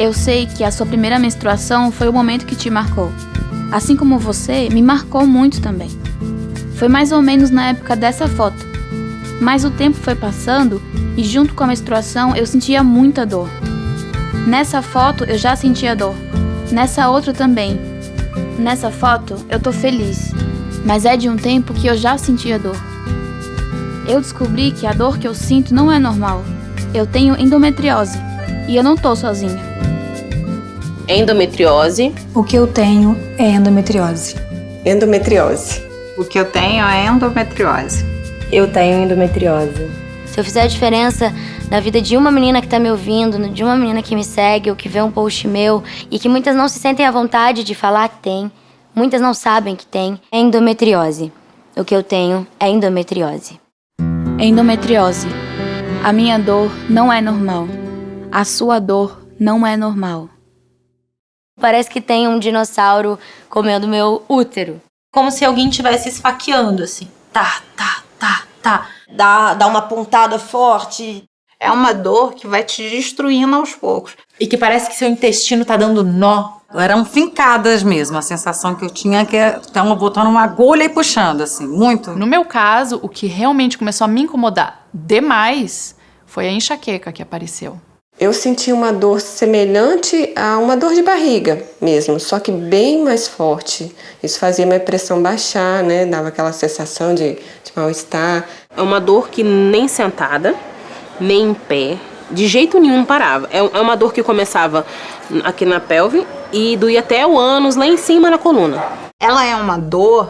Eu sei que a sua primeira menstruação foi o momento que te marcou. Assim como você, me marcou muito também. Foi mais ou menos na época dessa foto. Mas o tempo foi passando e junto com a menstruação eu sentia muita dor. Nessa foto eu já sentia dor. Nessa outra também. Nessa foto eu tô feliz. Mas é de um tempo que eu já sentia dor. Eu descobri que a dor que eu sinto não é normal. Eu tenho endometriose e eu não tô sozinha. Endometriose. O que eu tenho é endometriose. Endometriose. O que eu tenho é endometriose. Eu tenho endometriose. Se eu fizer a diferença na vida de uma menina que tá me ouvindo, de uma menina que me segue ou que vê um post meu e que muitas não se sentem à vontade de falar que tem, muitas não sabem que tem, é endometriose. O que eu tenho é endometriose. Endometriose. A minha dor não é normal. A sua dor não é normal. Parece que tem um dinossauro comendo meu útero. Como se alguém estivesse esfaqueando, assim. Tá. Dá uma pontada forte. É uma dor que vai te destruindo aos poucos. E que parece que seu intestino tá dando nó. Eram fincadas mesmo, a sensação que eu tinha que estavam botando uma agulha e puxando, assim, muito. No meu caso, o que realmente começou a me incomodar demais foi a enxaqueca que apareceu. Eu senti uma dor semelhante a uma dor de barriga mesmo, só que bem mais forte. Isso fazia minha pressão baixar, né? Dava aquela sensação de mal-estar. É uma dor que nem sentada, nem em pé, de jeito nenhum parava. É uma dor que começava aqui na pelve e doía até o ânus, lá em cima na coluna. Ela é uma dor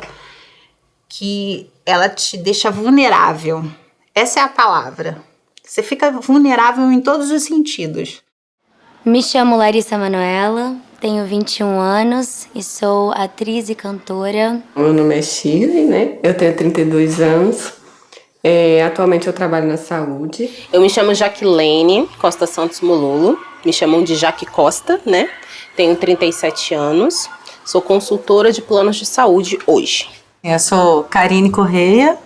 que ela te deixa vulnerável. Essa é a palavra. Você fica vulnerável em todos os sentidos. Me chamo Larissa Manoela, tenho 21 anos e sou atriz e cantora. Meu nome é Shirley, né? Eu tenho 32 anos. Atualmente eu trabalho na saúde. Eu me chamo Jaquilene Costa Santos Mololo, me chamam de Jaque Costa, né? Tenho 37 anos, sou consultora de planos de saúde hoje. Eu sou Karine Correia,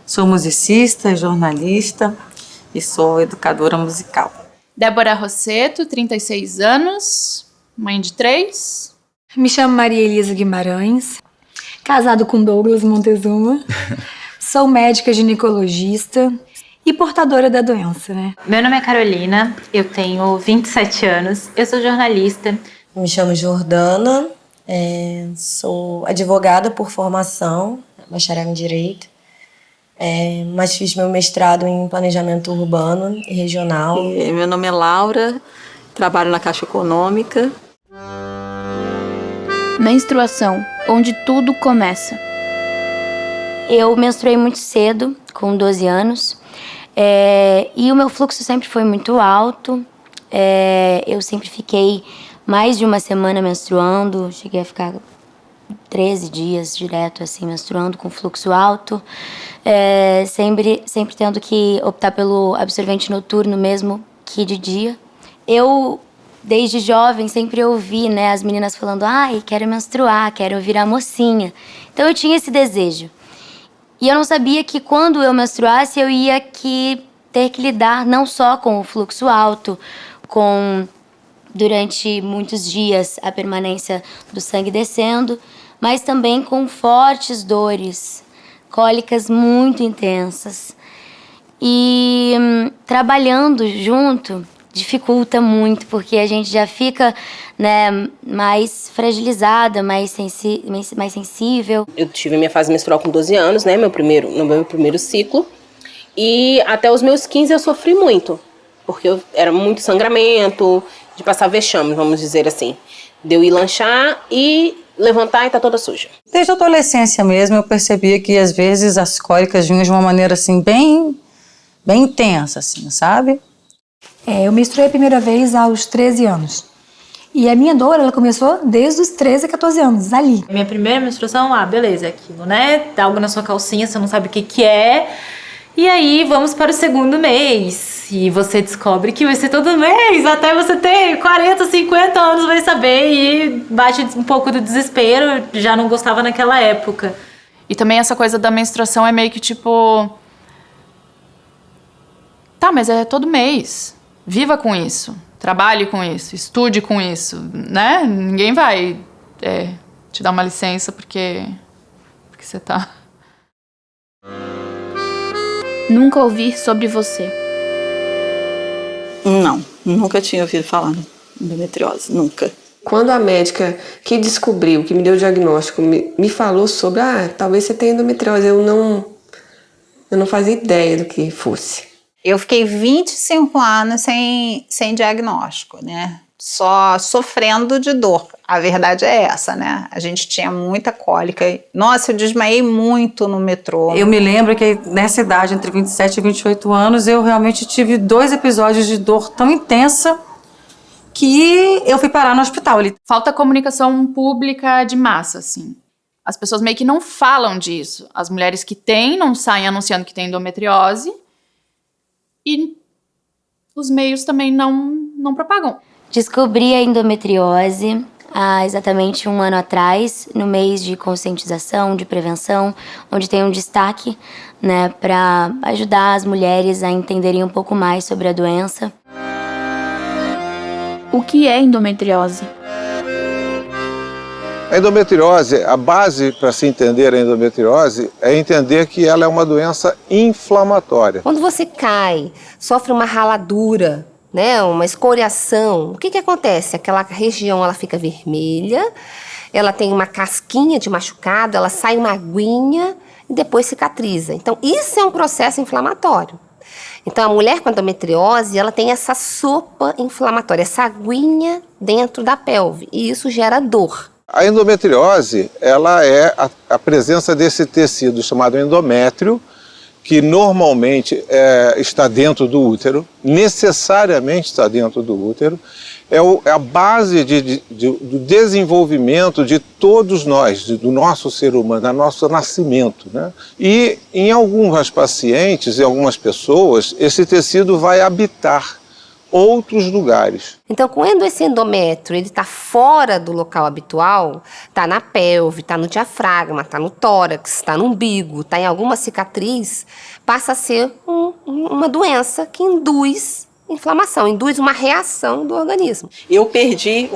sou musicista, jornalista e sou educadora musical. Débora Rosseto, 36 anos, mãe de 3. Me chamo Maria Elisa Guimarães, casado com Douglas Montezuma. Sou médica ginecologista e portadora da doença, né? Meu nome é Carolina, eu tenho 27 anos, eu sou jornalista. Me chamo Jordana, sou advogada por formação, bacharel em Direito, mas fiz meu mestrado em Planejamento Urbano e Regional. Meu nome é Laura, trabalho na Caixa Econômica. Menstruação, onde tudo começa. Eu menstruei muito cedo, com 12 anos, e o meu fluxo sempre foi muito alto. Eu sempre fiquei mais de uma semana menstruando, cheguei a ficar 13 dias direto assim menstruando com fluxo alto, sempre tendo que optar pelo absorvente noturno mesmo que de dia. Eu, desde jovem, sempre ouvi, né, as meninas falando: ai, quero menstruar, quero virar mocinha. Então eu tinha esse desejo. E eu não sabia que quando eu menstruasse eu ia ter que lidar não só com o fluxo alto, com durante muitos dias a permanência do sangue descendo, mas também com fortes dores, cólicas muito intensas. E trabalhando junto dificulta muito, porque a gente já fica, né, mais fragilizada, mais sensível. Eu tive minha fase menstrual com 12 anos, né, no meu primeiro ciclo. E até os meus 15 eu sofri muito, porque era muito sangramento, de passar vexame, vamos dizer assim. De eu ir lanchar e levantar e tá toda suja. Desde a adolescência mesmo eu percebia que às vezes as cólicas vinham de uma maneira assim bem intensa, assim, sabe? Eu menstruei a primeira vez aos 13 anos. E a minha dor, ela começou desde os 13 a 14 anos, ali. Minha primeira menstruação, beleza, é aquilo, né? Dá algo na sua calcinha, você não sabe o que é. E aí, vamos para o segundo mês. E você descobre que vai ser todo mês, até você ter 40, 50 anos, vai saber. E bate um pouco do desespero, já não gostava naquela época. E também essa coisa da menstruação é meio que tipo... Tá, mas é todo mês. Viva com isso. trabalhe com isso, estude com isso, né? Ninguém vai te dar uma licença porque você tá... Nunca ouvir sobre você. Não, nunca tinha ouvido falar em endometriose, nunca. Quando a médica que descobriu, que me deu o diagnóstico, me falou sobre, talvez você tenha endometriose, eu não fazia ideia do que fosse. Eu fiquei 25 anos sem diagnóstico, né? Só sofrendo de dor. A verdade é essa, né? A gente tinha muita cólica. Nossa, eu desmaiei muito no metrô. Eu me lembro que nessa idade, entre 27 e 28 anos, eu realmente tive 2 episódios de dor tão intensa que eu fui parar no hospital. Falta comunicação pública de massa, assim. As pessoas meio que não falam disso. As mulheres que têm não saem anunciando que têm endometriose e os meios também não propagam. Descobri a endometriose há exatamente 1 ano atrás, no mês de conscientização, de prevenção, onde tem um destaque, né, para ajudar as mulheres a entenderem um pouco mais sobre a doença. O que é endometriose? A endometriose, a base para se entender a endometriose é entender que ela é uma doença inflamatória. Quando você cai, sofre uma raladura, né, uma escoriação, o que acontece? Aquela região ela fica vermelha, ela tem uma casquinha de machucado, ela sai uma aguinha e depois cicatriza. Então, isso é um processo inflamatório. Então, a mulher com endometriose, ela tem essa sopa inflamatória, essa aguinha dentro da pelve, e isso gera dor. A endometriose, ela é a presença desse tecido chamado endométrio, que normalmente está dentro do útero, necessariamente está dentro do útero, é a base do desenvolvimento de todos nós, do nosso ser humano, do nosso nascimento, né? E em algumas pacientes, em algumas pessoas, esse tecido vai habitar outros lugares. Então, quando esse endométrio ele está fora do local habitual, está na pelve, está no diafragma, está no tórax, está no umbigo, está em alguma cicatriz, passa a ser uma doença que induz inflamação, induz uma reação do organismo. Eu perdi,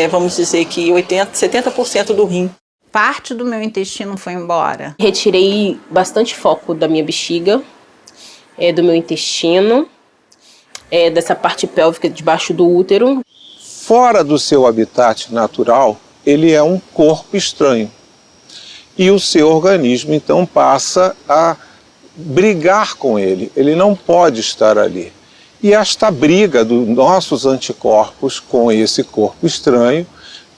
vamos dizer que 70% do rim. Parte do meu intestino foi embora. Retirei bastante foco da minha bexiga, do meu intestino, dessa parte pélvica debaixo do útero. Fora do seu habitat natural, ele é um corpo estranho. E o seu organismo, então, passa a brigar com ele. Ele não pode estar ali. E esta briga dos nossos anticorpos com esse corpo estranho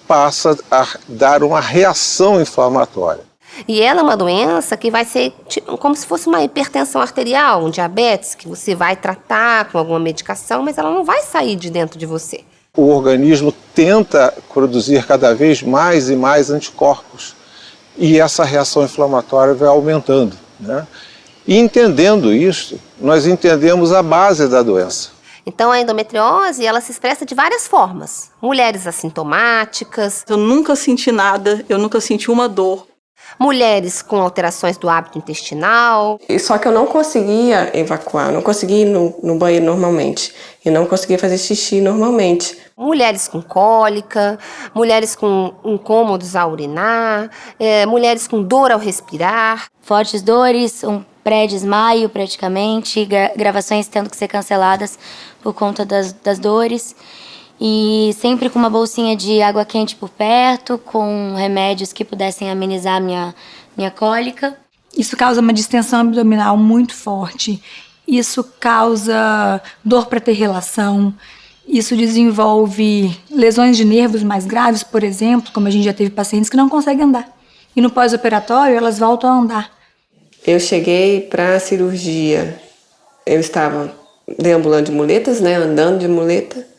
passa a dar uma reação inflamatória. E ela é uma doença que vai ser como se fosse uma hipertensão arterial, um diabetes, que você vai tratar com alguma medicação, mas ela não vai sair de dentro de você. O organismo tenta produzir cada vez mais e mais anticorpos. E essa reação inflamatória vai aumentando, né? E entendendo isso, nós entendemos a base da doença. Então a endometriose, ela se expressa de várias formas. Mulheres assintomáticas. Eu nunca senti nada, eu nunca senti uma dor. Mulheres com alterações do hábito intestinal. Só que eu não conseguia evacuar, não conseguia ir no banheiro normalmente. E não conseguia fazer xixi normalmente. Mulheres com cólica, mulheres com incômodos ao urinar, mulheres com dor ao respirar. Fortes dores, um pré-desmaio praticamente, gravações tendo que ser canceladas por conta das dores. E sempre com uma bolsinha de água quente por perto, com remédios que pudessem amenizar minha cólica. Isso causa uma distensão abdominal muito forte. Isso causa dor para ter relação. Isso desenvolve lesões de nervos mais graves, por exemplo, como a gente já teve pacientes que não conseguem andar. E no pós-operatório, elas voltam a andar. Eu cheguei para a cirurgia, eu estava deambulando de muletas, né, andando de muleta.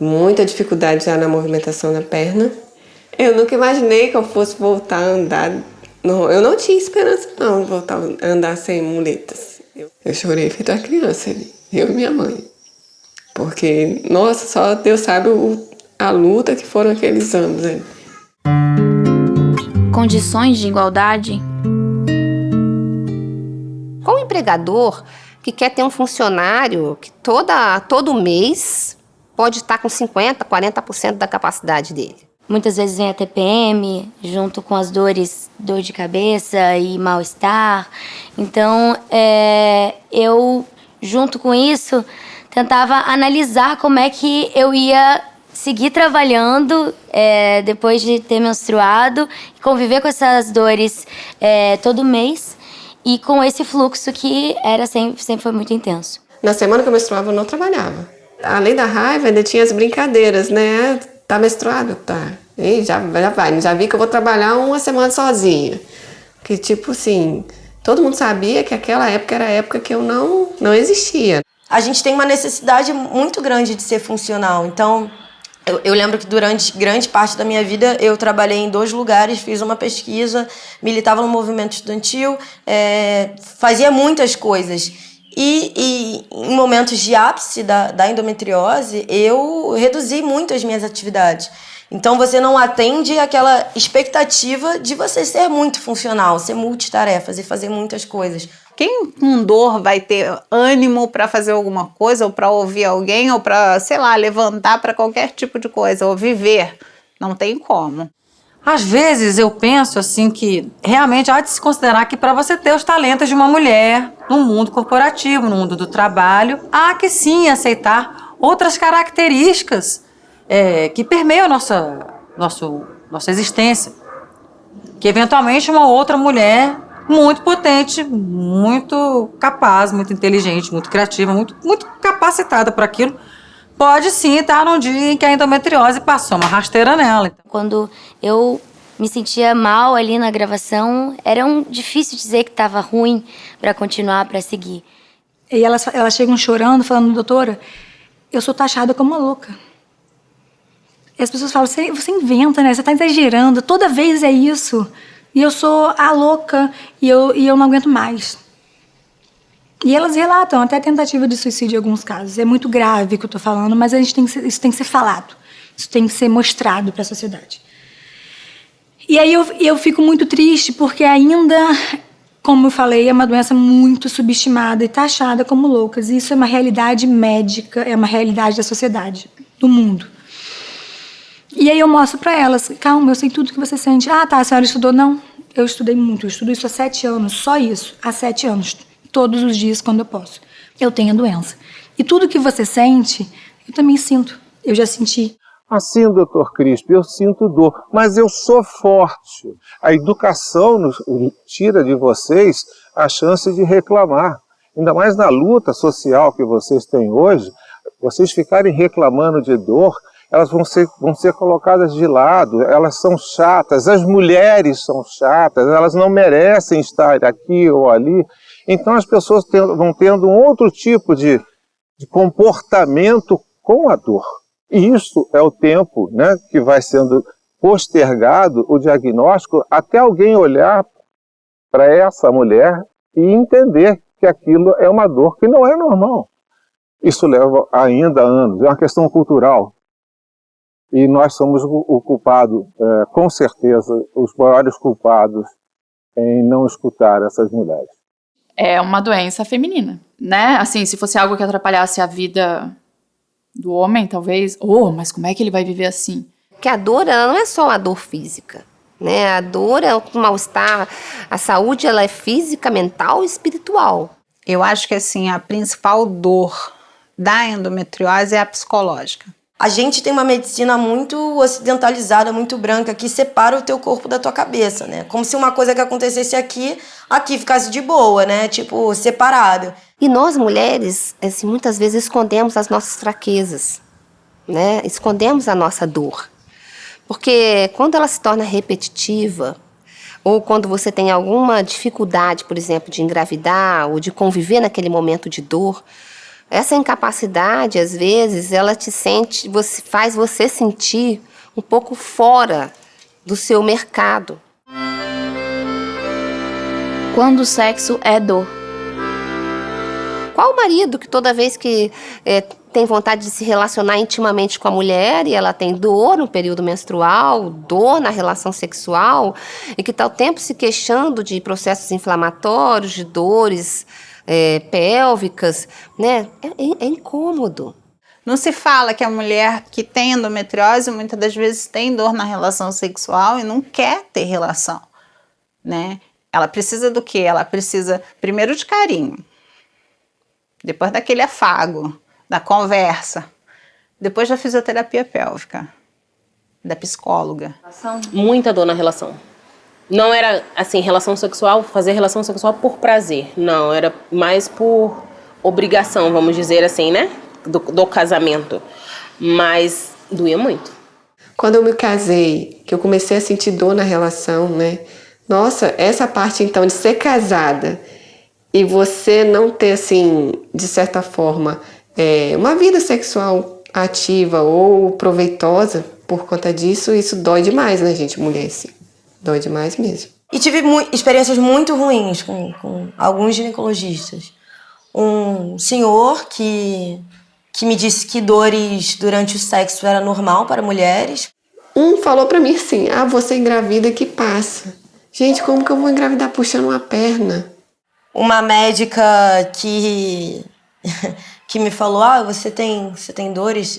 Muita dificuldade já na movimentação da perna. Eu nunca imaginei que eu fosse voltar a andar. Não, eu não tinha esperança não de voltar a andar sem muletas. Eu chorei feito uma criança ali, eu e minha mãe. Porque, nossa, só Deus sabe a luta que foram aqueles anos ali. Condições de igualdade? Com o empregador que quer ter um funcionário que todo mês pode estar com 50%, 40% da capacidade dele. Muitas vezes vem a TPM, junto com as dores, dor de cabeça e mal-estar. Então, eu, junto com isso, tentava analisar como é que eu ia seguir trabalhando depois de ter menstruado, conviver com essas dores todo mês e com esse fluxo que sempre foi muito intenso. Na semana que eu menstruava, eu não trabalhava. Além da raiva, ainda tinha as brincadeiras, né? Tá menstruado? Tá. E já vai. Já vi que eu vou trabalhar uma semana sozinha. Que tipo assim, todo mundo sabia que aquela época era a época que eu não existia. A gente tem uma necessidade muito grande de ser funcional. Então, eu lembro que durante grande parte da minha vida eu trabalhei em 2 lugares, fiz uma pesquisa, militava no movimento estudantil, fazia muitas coisas. E em momentos de ápice da endometriose, eu reduzi muito as minhas atividades. Então você não atende àquela expectativa de você ser muito funcional, ser multitarefas e fazer muitas coisas. Quem com dor vai ter ânimo para fazer alguma coisa, ou para ouvir alguém, ou para, sei lá, levantar para qualquer tipo de coisa, ou viver? Não tem como. Às vezes eu penso assim que realmente há de se considerar que para você ter os talentos de uma mulher no mundo corporativo, no mundo do trabalho, há que sim aceitar outras características que permeiam a nossa existência. Que eventualmente uma outra mulher muito potente, muito capaz, muito inteligente, muito criativa, muito capacitada para aquilo, pode sim estar num dia em que a endometriose passou uma rasteira nela. Quando eu me sentia mal ali na gravação, era difícil dizer que estava ruim para continuar, para seguir. E elas chegam chorando, falando, doutora, eu sou taxada como uma louca. E as pessoas falam, você inventa, né? Você está exagerando, toda vez é isso. E eu sou a louca e eu não aguento mais. E elas relatam até tentativa de suicídio em alguns casos. É muito grave o que eu estou falando, mas isso tem que ser falado. Isso tem que ser mostrado para a sociedade. E aí eu fico muito triste porque ainda, como eu falei, é uma doença muito subestimada e taxada como loucas. E isso é uma realidade médica, é uma realidade da sociedade, do mundo. E aí eu mostro para elas, calma, eu sei tudo que você sente. Ah, tá, a senhora estudou? Não, eu estudei muito, eu estudo isso há 7 anos, só isso, há 7 anos. Todos os dias, quando eu posso. Eu tenho a doença. E tudo que você sente, eu também sinto. Eu já senti. Assim, doutor Crispi, eu sinto dor, mas eu sou forte. A educação tira de vocês a chance de reclamar. Ainda mais na luta social que vocês têm hoje, vocês ficarem reclamando de dor, elas vão ser colocadas de lado, elas são chatas, as mulheres são chatas, elas não merecem estar aqui ou ali. Então as pessoas vão tendo um outro tipo de comportamento com a dor. E isso é o tempo, né, que vai sendo postergado o diagnóstico até alguém olhar para essa mulher e entender que aquilo é uma dor que não é normal. Isso leva ainda anos, é uma questão cultural. E nós somos o culpado, com certeza, os maiores culpados em não escutar essas mulheres. É uma doença feminina, né? Assim, se fosse algo que atrapalhasse a vida do homem, talvez... mas como é que ele vai viver assim? Porque a dor, ela não é só uma dor física, né? A dor é um mal-estar. A saúde, ela é física, mental e espiritual. Eu acho que, assim, a principal dor da endometriose é a psicológica. A gente tem uma medicina muito ocidentalizada, muito branca, que separa o teu corpo da tua cabeça, né? Como se uma coisa que acontecesse aqui ficasse de boa, né? Tipo, separado. E nós, mulheres, assim, muitas vezes escondemos as nossas fraquezas, né? Escondemos a nossa dor. Porque quando ela se torna repetitiva, ou quando você tem alguma dificuldade, por exemplo, de engravidar ou de conviver naquele momento de dor, essa incapacidade, às vezes, ela faz você sentir um pouco fora do seu mercado. Quando o sexo é dor? Qual o marido que toda vez que tem vontade de se relacionar intimamente com a mulher e ela tem dor no período menstrual, dor na relação sexual, e que está o tempo se queixando de processos inflamatórios, de dores pélvicas, né? É incômodo. Não se fala que a mulher que tem endometriose muitas das vezes tem dor na relação sexual e não quer ter relação, né? Ela precisa do quê? Ela precisa primeiro de carinho, depois daquele afago, da conversa, depois da fisioterapia pélvica, da psicóloga. Muita dor na relação. Não era, assim, relação sexual, fazer relação sexual por prazer. Não, era mais por obrigação, vamos dizer assim, né? Do casamento. Mas doía muito. Quando eu me casei, que eu comecei a sentir dor na relação, né? Nossa, essa parte, então, de ser casada e você não ter, assim, de certa forma, uma vida sexual ativa ou proveitosa por conta disso, isso dói demais, né, gente? Mulher, assim. Dói demais mesmo. E tive experiências muito ruins com alguns ginecologistas. Um senhor que me disse que dores durante o sexo era normal para mulheres. Um falou pra mim assim, você engravida que passa. Gente, como que eu vou engravidar puxando uma perna? Uma médica que me falou, você tem dores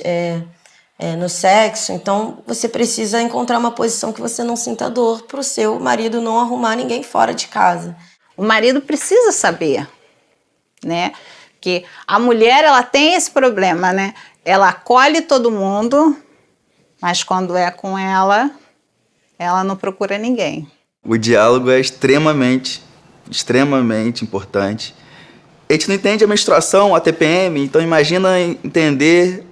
no sexo, então você precisa encontrar uma posição que você não sinta dor para o seu marido não arrumar ninguém fora de casa. O marido precisa saber, né? Porque a mulher, ela tem esse problema, né? Ela acolhe todo mundo, mas quando é com ela não procura ninguém. O diálogo é extremamente importante. A gente não entende a menstruação, a TPM, então imagina entender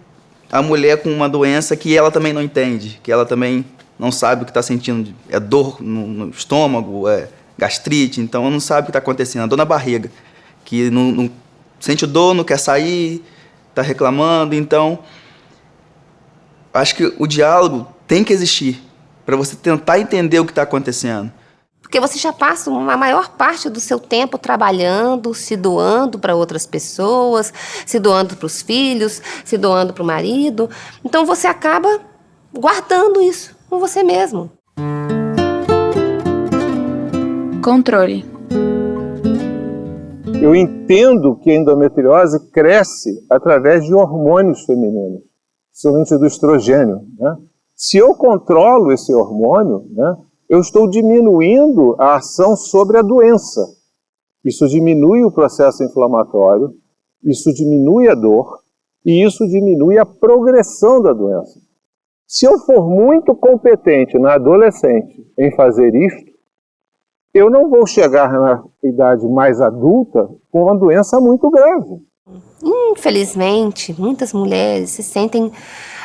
a mulher com uma doença que ela também não entende, que ela também não sabe o que está sentindo. É dor no estômago, é gastrite, então ela não sabe o que está acontecendo. A dor na barriga, que não sente dor, não quer sair, está reclamando. Então, acho que o diálogo tem que existir para você tentar entender o que está acontecendo. Porque você já passa a maior parte do seu tempo trabalhando, se doando para outras pessoas, se doando para os filhos, se doando para o marido. Então você acaba guardando isso com você mesmo. Controle. Eu entendo que a endometriose cresce através de hormônios femininos, principalmente do estrogênio, né? Se eu controlo esse hormônio, né, eu estou diminuindo a ação sobre a doença. Isso diminui o processo inflamatório, isso diminui a dor e isso diminui a progressão da doença. Se eu for muito competente na adolescente em fazer isto, eu não vou chegar na idade mais adulta com uma doença muito grave. Infelizmente, muitas mulheres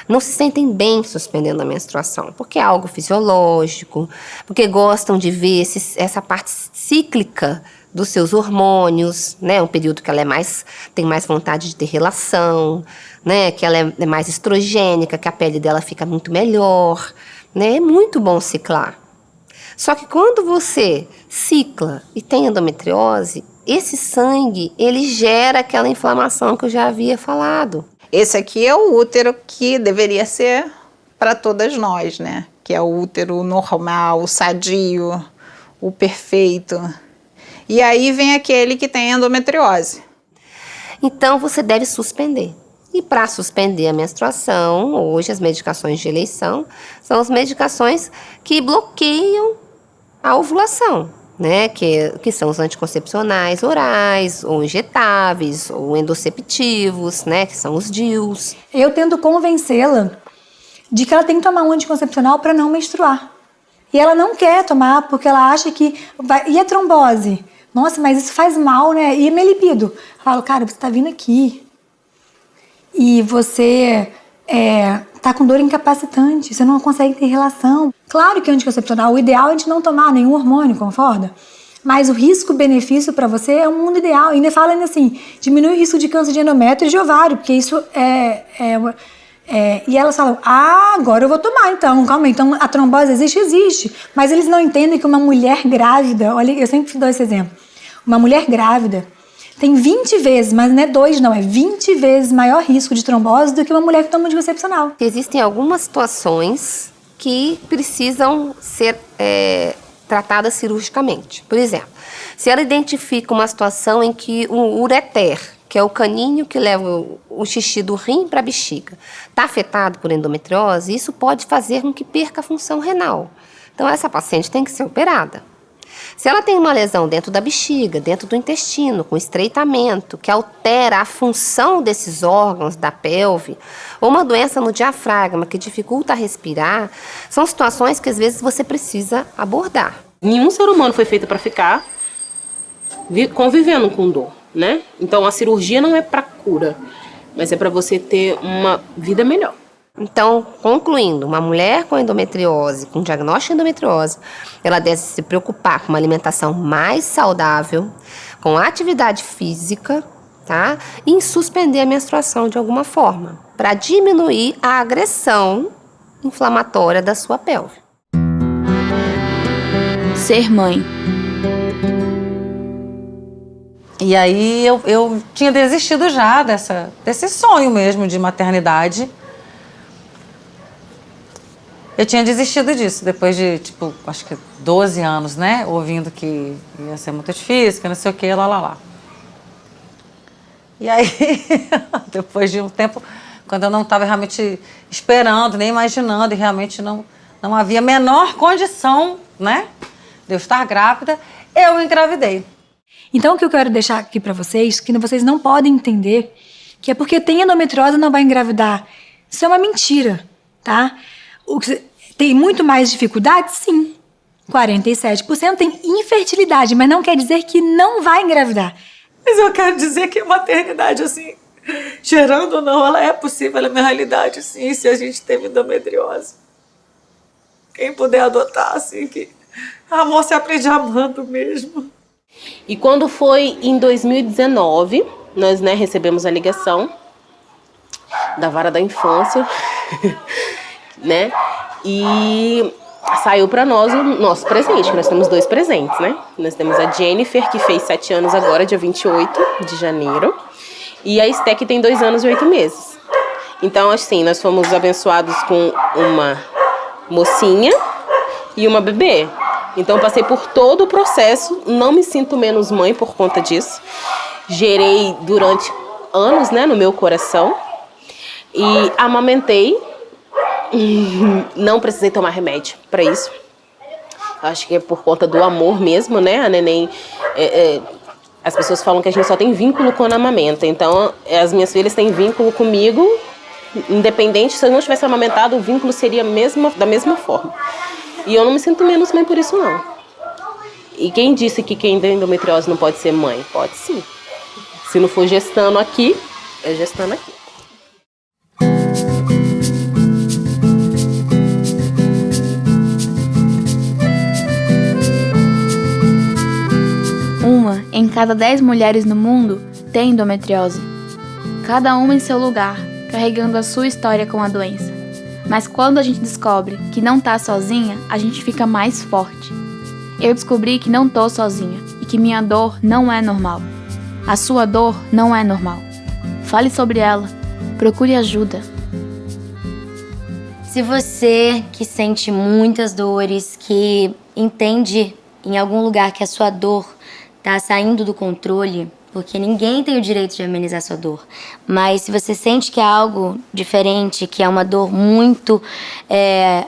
não se sentem bem suspendendo a menstruação, porque é algo fisiológico, porque gostam de ver essa parte cíclica dos seus hormônios, né? Um período que ela tem mais vontade de ter relação, né? Que ela é mais estrogênica, que a pele dela fica muito melhor, né? É muito bom ciclar. Só que quando você cicla e tem endometriose, esse sangue, ele gera aquela inflamação que eu já havia falado. Esse aqui é o útero que deveria ser para todas nós, né? Que é o útero normal, o sadio, o perfeito. E aí vem aquele que tem endometriose. Então você deve suspender. E para suspender a menstruação, hoje as medicações de eleição são as medicações que bloqueiam a ovulação, né? Que são os anticoncepcionais orais, ou injetáveis, ou endossepitivos, né? Que são os DIUs. Eu tento convencê-la de que ela tem que tomar um anticoncepcional para não menstruar. E ela não quer tomar porque ela acha que vai... E a trombose? Nossa, mas isso faz mal, né? E a minha libido? Eu falo, cara, você tá vindo aqui e você tá com dor incapacitante, você não consegue ter relação. Claro que anticoncepcional, o ideal é a gente não tomar nenhum hormônio, concorda? Mas o risco-benefício para você é um mundo ideal. E ainda fala assim, diminui o risco de câncer de endométrio e de ovário, porque isso e elas falam, agora eu vou tomar então, calma aí, então a trombose existe, mas eles não entendem que uma mulher grávida, olha, eu sempre dou esse exemplo, uma mulher grávida tem 20 vezes, mas não é 2 não, é 20 vezes maior risco de trombose do que uma mulher que toma anticoncepcional. Existem algumas situações que precisam ser tratadas cirurgicamente. Por exemplo, se ela identifica uma situação em que o ureter, que é o caninho que leva o xixi do rim para a bexiga, está afetado por endometriose, isso pode fazer com que perca a função renal. Então, essa paciente tem que ser operada. Se ela tem uma lesão dentro da bexiga, dentro do intestino, com estreitamento, que altera a função desses órgãos da pelve, ou uma doença no diafragma que dificulta respirar, são situações que às vezes você precisa abordar. Nenhum ser humano foi feito para ficar convivendo com dor, né? Então a cirurgia não é para cura, mas é para você ter uma vida melhor. Então, concluindo, uma mulher com endometriose, com diagnóstico de endometriose, ela deve se preocupar com uma alimentação mais saudável, com atividade física, tá? E em suspender a menstruação de alguma forma, para diminuir a agressão inflamatória da sua pelve. Ser mãe. E aí eu tinha desistido já desse sonho mesmo de maternidade. Eu tinha desistido disso, depois de, acho que 12 anos, né? Ouvindo que ia ser muito difícil, que não sei o que, lá. E aí, depois de um tempo, quando eu não estava realmente esperando, nem imaginando, e realmente não havia a menor condição, né? De eu estar grávida, eu engravidei. Então, o que eu quero deixar aqui para vocês, que vocês não podem entender, que é porque tem endometriose não vai engravidar. Isso é uma mentira, tá? Tem muito mais dificuldade? Sim. 47% tem infertilidade, mas não quer dizer que não vai engravidar. Mas eu quero dizer que a maternidade, assim, gerando ou não, ela é possível, ela é minha realidade, sim, se a gente teve endometriose. Quem puder adotar, assim, que a moça aprende amando mesmo. E quando foi em 2019, nós, recebemos a ligação da Vara da Infância, né? E saiu para nós o nosso presente. Nós temos 2 presentes, né? Nós temos a Jennifer, que fez 7 anos agora, dia 28 de janeiro. E a Esté, que tem 2 anos e 8 meses. Então, assim, nós fomos abençoados com uma mocinha e uma bebê. Então, passei por todo o processo, não me sinto menos mãe por conta disso. Gerei durante anos, né, no meu coração. E amamentei. Não precisei tomar remédio para isso. Acho que é por conta do amor mesmo, né? A neném... as pessoas falam que a gente só tem vínculo quando amamenta. Então, as minhas filhas têm vínculo comigo. Independente, se eu não tivesse amamentado, o vínculo seria da mesma forma. E eu não me sinto menos mãe por isso, não. E quem disse que quem tem endometriose não pode ser mãe? Pode sim. Se não for gestando aqui, é gestando aqui. Uma em cada 10 mulheres no mundo tem endometriose. Cada uma em seu lugar, carregando a sua história com a doença. Mas quando a gente descobre que não tá sozinha, a gente fica mais forte. Eu descobri que não tô sozinha e que minha dor não é normal. A sua dor não é normal. Fale sobre ela. Procure ajuda. Se você que sente muitas dores, que entende em algum lugar que a sua dor tá saindo do controle, porque ninguém tem o direito de amenizar sua dor. Mas se você sente que é algo diferente, que é uma dor muito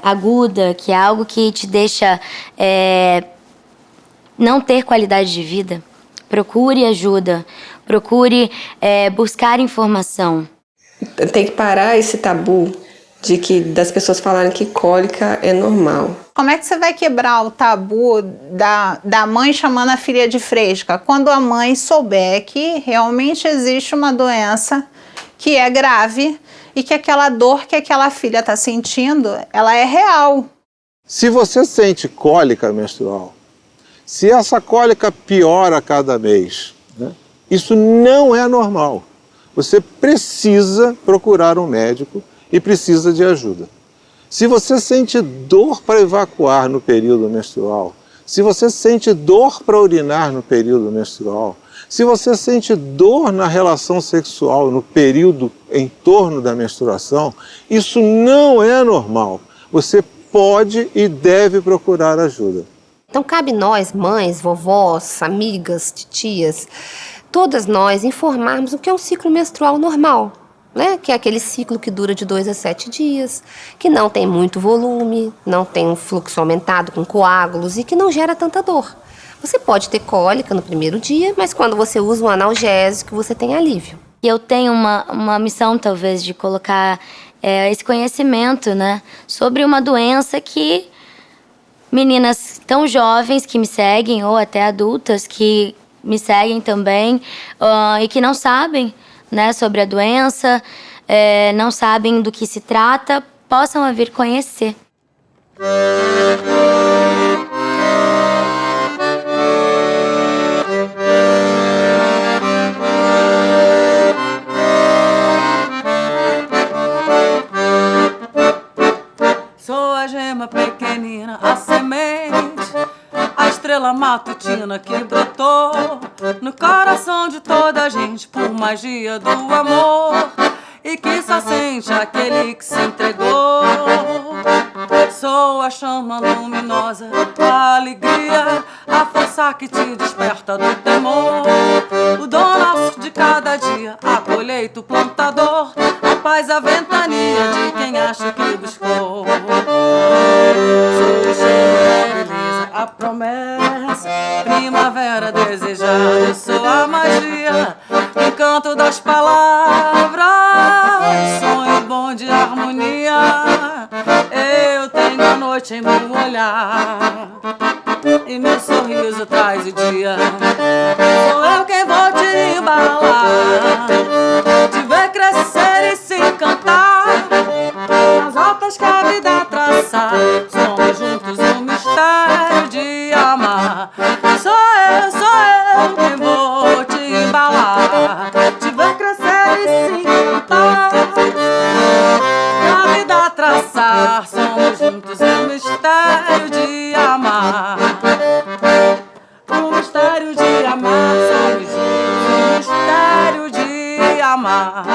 aguda, que é algo que te deixa não ter qualidade de vida, procure ajuda, procure buscar informação. Tem que parar esse tabu das pessoas falarem que cólica é normal. Como é que você vai quebrar o tabu da mãe chamando a filha de fresca? Quando a mãe souber que realmente existe uma doença que é grave e que aquela dor que aquela filha está sentindo, ela é real. Se você sente cólica menstrual, se essa cólica piora a cada mês, né, isso não é normal. Você precisa procurar um médico e precisa de ajuda. Se você sente dor para evacuar no período menstrual, se você sente dor para urinar no período menstrual, se você sente dor na relação sexual no período em torno da menstruação, isso não é normal. Você pode e deve procurar ajuda. Então cabe nós, mães, vovós, amigas, titias, todas nós informarmos o que é um ciclo menstrual normal, né? Que é aquele ciclo que dura de 2 a 7 dias, que não tem muito volume, não tem um fluxo aumentado com coágulos e que não gera tanta dor. Você pode ter cólica no primeiro dia, mas quando você usa um analgésico, você tem alívio. E eu tenho uma missão, talvez, de colocar esse conhecimento, né, sobre uma doença que meninas tão jovens que me seguem, ou até adultas que me seguem também, e que não sabem, né, sobre a doença, não sabem do que se trata, possam vir conhecer. Sou a gema pequenina, a semente, a estrela matutina que brotou no coração de toda a gente por magia do amor e que só sente aquele que se entregou. Sou a chama luminosa, a alegria, a força que te desperta do temor, o dom nosso de cada dia, a colheita, o plantador, a paz, a ventania de quem acha que buscou. Sou o cheiro da beleza, a promessa, primavera desejada, sou a magia, encanto das palavras, sonho bom de harmonia. Eu tenho a noite em meu olhar e meu sorriso traz o dia. Sou eu quem vou te embalar, te ver crescer e se encantar nas altas que a vida traçar. Somos juntos um mistério de amar. Sou eu quem vou te embalar, te ver crescer e se encantar na vida traçar. Somos juntos um mistério de amar. Um mistério de amar. Somos juntos um mistério de amar.